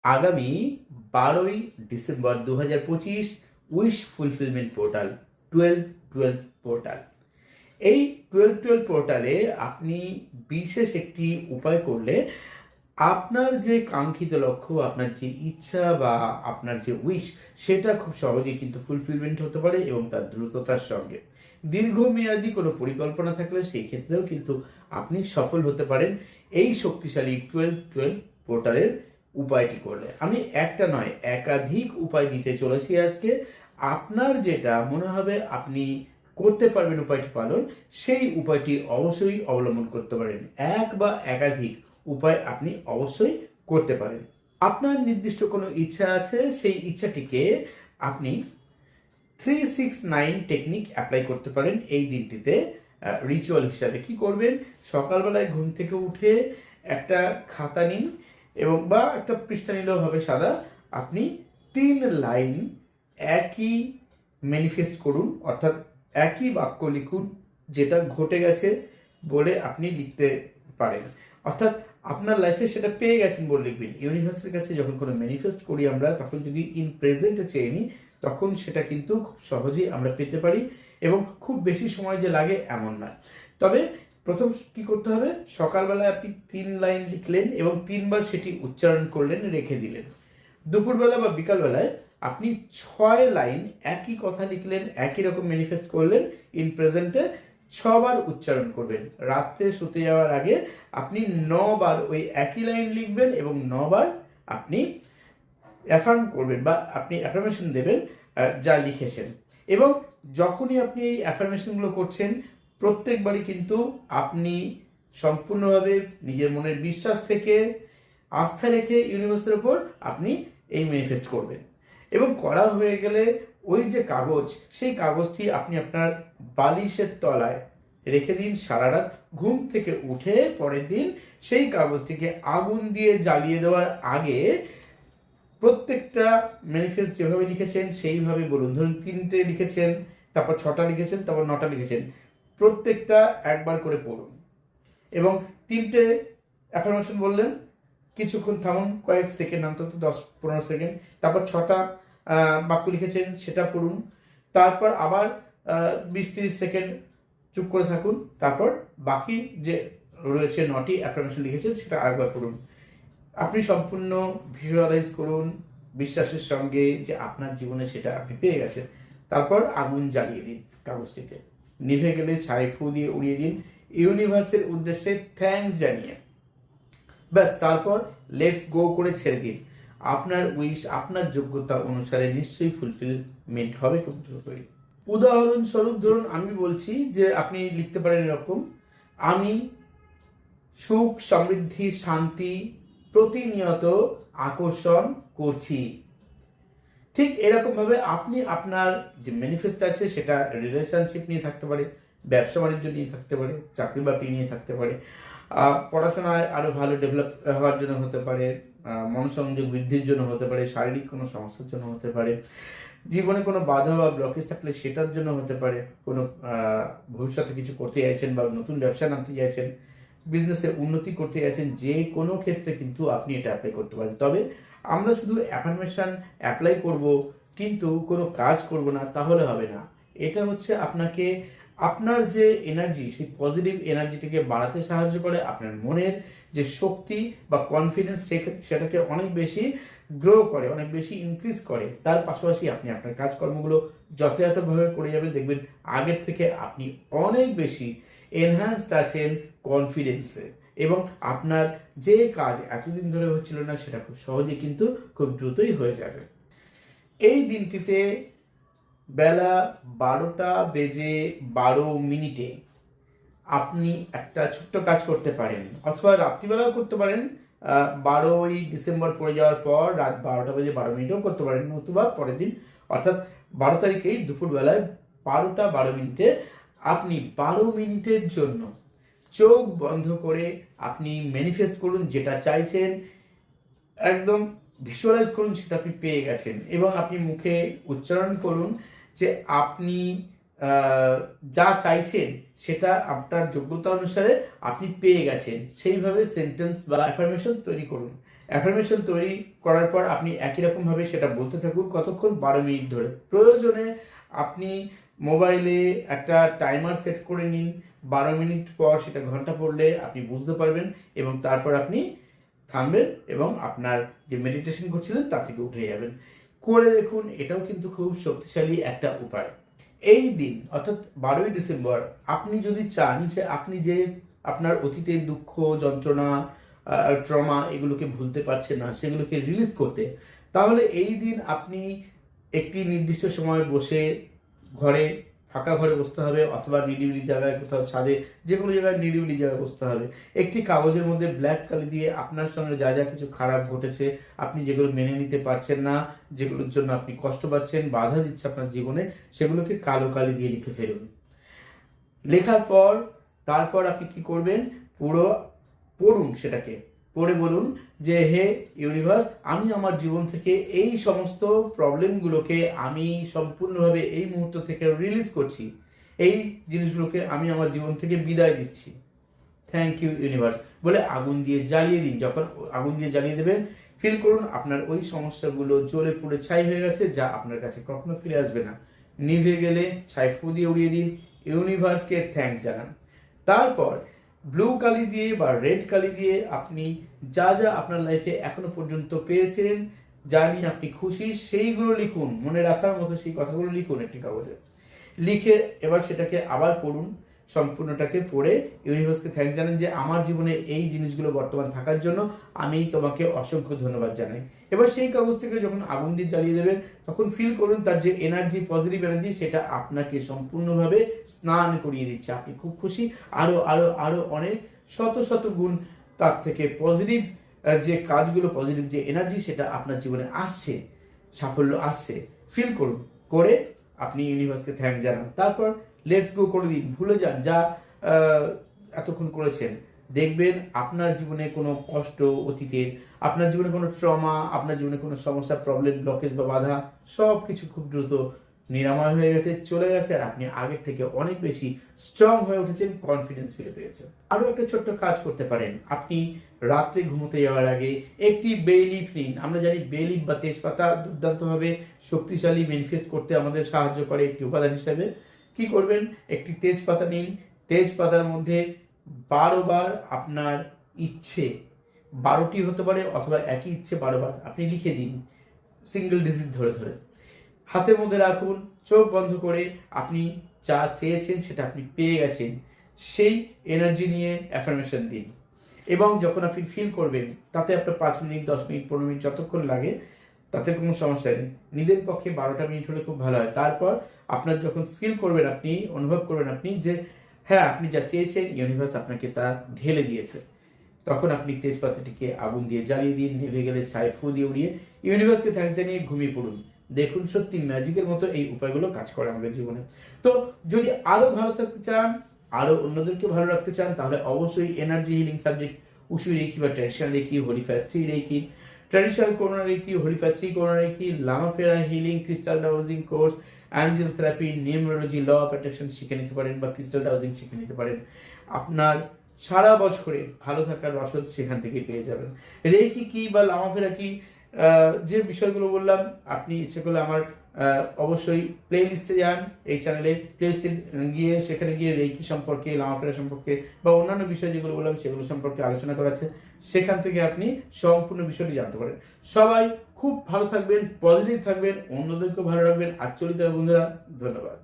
আগামী 12ই December 2025 wish fulfilment portal 12-12 portal. এই 12-12 পোর্টালে আপনি বিশেষ একটি উপায় করলে আপনার যে কাঙ্ক্ষিত লক্ষ্য, আপনার যে ইচ্ছা বা আপনার যে উইশ, সেটা খুব সহজেই কিন্তু ফুলফিলমেন্ট হতে পারে এবং তার দ্রুততার সঙ্গে। দীর্ঘমেয়াদী কোনো পরিকল্পনা থাকলে সেই ক্ষেত্রেও কিন্তু আপনি সফল হতে পারেন এই শক্তিশালী 12-12 পোর্টালের উপায়টি করলে। আমি একটা নয়, একাধিক উপায় দিতে চলেছি আজকে। আপনার যেটা মনে হবে আপনি করতে পারবেন উপায়টি পালন, সেই উপায়টি অবশ্যই অবলম্বন করতে পারেন। এক বা একাধিক উপায় আপনি অবশ্যই করতে পারেন। আপনার নির্দিষ্ট কোনো ইচ্ছা আছে, সেই ইচ্ছাটিকে আপনি 369 টেকনিক অ্যাপ্লাই করতে পারেন এই দিনটিতে। রিচুয়াল হিসাবে কি করবেন, সকালবেলায় ঘুম থেকে উঠে একটা খাতা নিন এবং বা একটা পৃষ্ঠা নিলেও হবে সাদা। আপনি 3 লাইন একই ম্যানিফেস্ট করুন, অর্থাৎ একই বাক্য লিখুন যেটা ঘটে গেছে বলে আপনি লিখতে পারেন। অর্থাৎ আপনার লাইফে সেটা পেয়ে গেছেন বলে লিখবেন। ইউনিভার্সের কাছে যখন কোনো ম্যানিফেস্ট করি আমরা, তখন যদি ইন প্রেজেন্টে চেয়ে নিই, তখন সেটা কিন্তু খুব সহজেই আমরা পেতে পারি এবং খুব বেশি সময় যে লাগে এমন নয়। তবে প্রথম কি করতে হবে, সকালবেলায় আপনি 3 লাইন লিখলেন এবং 3বার সেটি উচ্চারণ করলেন, রেখে দিলেন। দুপুরবেলা বা বিকালবেলায় আপনি 6 লাইন একই কথা লিখলেন, একই রকম ম্যানিফেস্ট করলেন, ইন প্রেজেন্টে 6বার উচ্চারণ করবেন। রাত্রে শুতে যাওয়ার আগে আপনি 9বার ওই একই লাইন লিখবেন এবং 9বার আপনি অ্যাফার্ম করবেন বা আপনি অ্যাফার্মেশন দেবেন যা লিখেছেন। এবং যখনই আপনি এই অ্যাফার্মেশনগুলো করছেন, প্রত্যেকবারই কিন্তু আপনি সম্পূর্ণভাবে নিজের মনের বিশ্বাস থেকে আস্থা রেখে ইউনিভার্সের ওপর আপনি এই ম্যানিফেস্ট করবেন। এবং করা হয়ে গেলে ওই যে কাগজ, সেই কাগজটি আপনি আপনার বালিশের তলায় রেখে দিন সারা রাত। ঘুম থেকে উঠে পরের দিন সেই কাগজটিকে আগুন দিয়ে জ্বালিয়ে দেওয়ার আগে প্রত্যেকটা ম্যানিফেস্ট যেভাবে লিখেছেন সেইভাবে বলুন। ধরুন 3টে লিখেছেন, তারপর 6টা লিখেছেন, তারপর 9টা লিখেছেন, প্রত্যেকটা একবার করে পড়ুন এবং 3টে অ্যাফার্মেশন বললেন, কিছুক্ষণ থামুন, কয়েক সেকেন্ড, অন্তত 10-15 সেকেন্ড, তারপর 6টা বাক্য লিখেছেন সেটা পড়ুন, তারপর আবার 20-30 সেকেন্ড চুপ করে থাকুন, তারপর বাকি যে রয়েছে 9টি অ্যাফার্মেশন লিখেছেন সেটা আরেকবার পড়ুন। আপনি সম্পূর্ণ ভিজুয়ালাইজ করুন বিশ্বাসের সঙ্গে যে আপনার জীবনে সেটা আপনি পেয়ে গেছেন। তারপর আগুন জ্বালিয়ে দিন কাগজটিতে, নিভে গেলে ছাই ফু দিয়ে উড়িয়ে দিন ইউনিভার্সের উদ্দেশ্যে থ্যাঙ্কস জানিয়ে। ব্যাস, তারপর লেটস গো করে ছেড়ে দিন। আপনার উইশ আপনার যোগ্যতা অনুসারে নিশ্চয়ই ফুলফিলমেন্ট হবে খুব দ্রুতই। উদাহরণস্বরূপ ধরুন আমি বলছি যে আপনি লিখতে পারেন এরকম: আমি সুখ, সমৃদ্ধি, শান্তি প্রতিনিয়ত আকর্ষণ করছি। ঠিক এরকম ভাবে আপনি আপনার যে ম্যানিফেস্ট আছে সেটা রিলেশনশিপ নিয়ে থাকতে পারে, ব্যবসা বাণিজ্য নিয়ে থাকতে পারে, চাকরি বাকরি নিয়ে থাকতে পারে, পড়াশোনায় আরো ভালো ডেভেলপ হওয়ার জন্য হতে পারে, মনসংযোগ বৃদ্ধির জন্য হতে পারে, শারীরিক কোনো সমস্যার জন্য হতে পারে, জীবনে কোনো বাধা বা ব্লকেজ থাকলে সেটার জন্য হতে পারে, কোনো ভবিষ্যতে কিছু করতে চাইছেন বা নতুন ব্যবসা নামতে চাইছেন, বিজনেসে উন্নতি করতে চাইছেন, যে কোনো ক্ষেত্রে কিন্তু আপনি এটা অ্যাপ্লাই করতে পারেন। তবে আমরা শুধু অ্যাফার্মেশন অ্যাপ্লাই করব কিন্তু কোনো কাজ করব না, তাহলে হবে না। এটা হচ্ছে আপনাকে আপনার যে এনার্জি, সেই পজিটিভ এনার্জিটিকে বাড়াতে সাহায্য করে। আপনার মনের যে শক্তি বা কনফিডেন্স সেটাকে অনেক বেশি গ্রো করে, অনেক বেশি ইনক্রিজ করে। তার পাশাপাশি আপনি আপনার কাজকর্মগুলো যথাযথভাবে করে যাবেন, দেখবেন আগের থেকে আপনি অনেক বেশি এনহ্যান্সড আছেন কনফিডেন্সে এবং আপনার যে কাজ এতদিন ধরে হচ্ছিল না সেটা খুব সহজেই কিন্তু খুব দ্রুতই হয়ে যাবে। এই দিনটিতে বেলা 12:12 আপনি একটা ছোট্ট কাজ করতে পারেন, অথবা রাত্রিবেলাও করতে পারেন। 12ই ডিসেম্বর পড়ে যাওয়ার পর রাত 12:12 করতে পারেন, নতুবা পরের দিন অর্থাৎ 12 তারিখেই দুপুরবেলায় 12:12 আপনি 12 মিনিটের জন্য চোখ বন্ধ করে আপনি ম্যানিফেস্ট করুন যেটা চাইছেন, একদম ভিজুয়ালাইজ করুন সেটা আপনি পেয়ে গেছেন এবং আপনি মুখে উচ্চারণ করুন যে আপনি যা চাইছেন সেটা আপনার যোগ্যতা অনুসারে আপনি পেয়ে গেছেন। সেইভাবে সেন্টেন্স বা অ্যাফার্মেশন তৈরি করুন অ্যাফার্মেশন তৈরি করার পর আপনি একই রকমভাবে সেটা বলতে থাকুন কতক্ষণ, 12 মিনিট ধরে। প্রয়োজনে আপনি মোবাইলে একটা টাইমার সেট করে নিন, 12 মিনিট পর সেটা ঘন্টা পড়লে আপনি বুঝতে পারবেন এবং তারপর আপনি থামবেন এবং আপনার যে মেডিটেশন করছিলেন তা থেকে উঠে যাবেন। করে দেখুন, এটাও কিন্তু খুব শক্তিশালী একটা উপায়। এই দিন অর্থাৎ 12ই ডিসেম্বর আপনি যদি চান যে আপনি যে আপনার অতীতের দুঃখ, যন্ত্রণা, ট্রমা এগুলোকে ভুলতে পারছেন না, সেগুলোকে রিলিজ করতে, তাহলে এই দিন আপনি একটি নির্দিষ্ট সময় বসে ঘরে, ফাঁকা ঘরে বসতে হবে অথবা নিরিবিলি জায়গায়, কোথাও ছাদে, যে কোনো জায়গায় নিরিবিলি জায়গায় বসতে হবে। একটি কাগজের মধ্যে ব্ল্যাক কালি দিয়ে আপনার সঙ্গে যা যা কিছু খারাপ ঘটেছে, আপনি যেগুলো মেনে নিতে পারছেন না, যেগুলোর জন্য আপনি কষ্ট পাচ্ছেন, বাধা দিচ্ছে আপনার জীবনে, সেগুলোকে কালো কালি দিয়ে লিখে ফেলুন। লেখার পর তারপর আপনি কি করবেন, পুরো পড়ুন, সেটাকে পড়ে বলুন যে হে ইউনিভার্স, আমি আমার জীবন থেকে এই সমস্ত প্রবলেমগুলোকে আমি সম্পূর্ণভাবে এই মুহূর্ত থেকে রিলিজ করছি, এই জিনিসগুলোকে আমি আমার জীবন থেকে বিদায় দিচ্ছি, থ্যাংক ইউ ইউনিভার্স বলে আগুন দিয়ে জ্বালিয়ে দিন। যখন আগুন দিয়ে জ্বালিয়ে দেবেন, ফিল করুন আপনার ওই সমস্যাগুলো জ্বলে পুড়ে ছাই হয়ে গেছে, যা আপনার কাছে কখনো ফিরে আসবে না। নিভে গেলে ছাই ফু দিয়ে উড়িয়ে দিন, ইউনিভার্সকে থ্যাঙ্কস জানান। তারপর ব্লু কালি দিয়ে বা রেড কালি দিয়ে আপনি যা যা আপনার লাইফে এখনো পর্যন্ত পেয়েছেন, যা নিয়ে আপনি খুশি, সেইগুলো লিখুন। মনে রাখার মতো সেই কথাগুলো লিখুন একটি কাগজে। লিখে এবার সেটাকে আবার পড়ুন, সম্পূর্ণটাকে পড়ে ইউনিভার্সকে থ্যাঙ্ক জানান যে আমার জীবনে এই জিনিসগুলো বর্তমান থাকার জন্য আমি তোমাকে অসংখ্য ধন্যবাদ জানাই। এবার সেই কাগজ থেকে যখন আগুন দিয়ে জ্বালিয়ে দেবেন, তখন ফিল করুন তার যে এনার্জি, পজিটিভ এনার্জি, সেটা আপনাকে সম্পূর্ণভাবে স্নান করিয়ে দিচ্ছে। আপনি খুব খুশি, আরো আরো আরো অনেক শত শত গুণ তার থেকে পজিটিভ যে কাজগুলো, পজিটিভ যে এনার্জি, সেটা আপনার জীবনে আসছে, সাফল্য আসছে। ফিল করুন, করে আপনি ইউনিভার্সকে থ্যাঙ্ক জানান। তারপর লেটস গো করে দিন, ভুলে যান যা এতক্ষণ করেছেন। দেখবেন আপনার জীবনে কোনো কষ্ট অতীতের, আপনার জীবনে কোনো ট্রমা, আপনার জীবনে কোনো সমস্যা, প্রবলেম, ব্লকেজ বা বাধা, সব কিছু খুব দ্রুত নিরাময় হয়ে গেছে, চলে গেছে, আর আপনি আগের থেকে অনেক বেশি স্ট্রং হয়ে উঠেছেন, কনফিডেন্স ফিরে পেয়েছেন। আরও একটা ছোট্ট কাজ করতে পারেন, আপনি রাত্রে ঘুমোতে যাওয়ার আগে একটি বে লিফ নিন। আমরা জানি বে লিফ বা তেজপাতা দুর্দান্তভাবে শক্তিশালী ম্যানিফেস্ট করতে আমাদের সাহায্য করে একটি উপাদান হিসাবে। কি করবেন, একটি তেজপাতা নিন, তেজপাতার মধ্যে 12 বার আপনার ইচ্ছে, 12টি হতে পারে অথবা একই ইচ্ছে 12 বার আপনি লিখে দিন, সিঙ্গেল ডিজিট ধরে ধরে হাতের মধ্যে রাখুন, চোখ বন্ধ করে। আপনি যা চেয়েছেন সেটা আপনি পেয়ে গেছেন, সেই এনার্জি নিয়ে অ্যাফার্মেশন দিন। এবং যখন আপনি ফিল করবেন, তাতে আপনার 5 মিনিট, 10 মিনিট, 15 মিনিট যতক্ষণ লাগে, তাতে কোনো সমস্যা নেই। নিজের পক্ষে 12টা মিনিট হলে খুব ভালো হয়। তারপর আপনার যখন ফিল করবেন, আপনি অনুভব করবেন আপনি যে হ্যাঁ, আপনি যা চেয়েছেন ইউনিভার্স আপনাকে তা ঢেলে দিয়েছে, তখন আপনি তেজপাতাটিকে আগুন দিয়ে জ্বালিয়ে দিন, নিভে গেলে ছাই ফু দিয়ে উড়িয়ে ইউনিভার্সকে থ্যাঙ্কস জানিয়ে ঘুমিয়ে পড়ুন। দেখুন সত্যি ম্যাজিকের মতো এই উপায়গুলো কাজ করে আমাদের জীবনে। তো যদি আরো ভালো থাকতে চান, আরো অন্যদেরকে ভালো রাখতে চান, তাহলে অবশ্যই energy healing subject Usui reiki বা traditional reiki, holy fire 3 reiki, traditional Karuna reiki, holy fire 3 Karuna reiki, লামা ফেরা healing, crystal dowsing course, angel therapy, numerology, law of attraction শিখে নিতে পারেন বা ক্রিস্টাল ডাউজিং শিখে নিতে পারেন। আপনার সারা বছরে ভালো থাকার রসদ সেখান থেকে পেয়ে যাবেন। রেকি কি বা লামাফেরা কি, যে বিষয়গুলো বললাম, আপনি ইচ্ছে করলে আমার অবশ্যই প্লে লিস্টে যান, এই চ্যানেলে প্লে লিস্টে গিয়ে সেখানে গিয়ে রেকি সম্পর্কে, লামাফেরা সম্পর্কে বা অন্যান্য বিষয় যেগুলো বললাম সেগুলো সম্পর্কে আলোচনা করা আছে, সেখান থেকে আপনি সম্পূর্ণ বিষয়টি জানতে পারেন। সবাই খুব ভালো থাকবেন, পজিটিভ থাকবেন, অন্যদেরকেও ভালো রাখবেন। আর চলিত বন্ধুরা, ধন্যবাদ।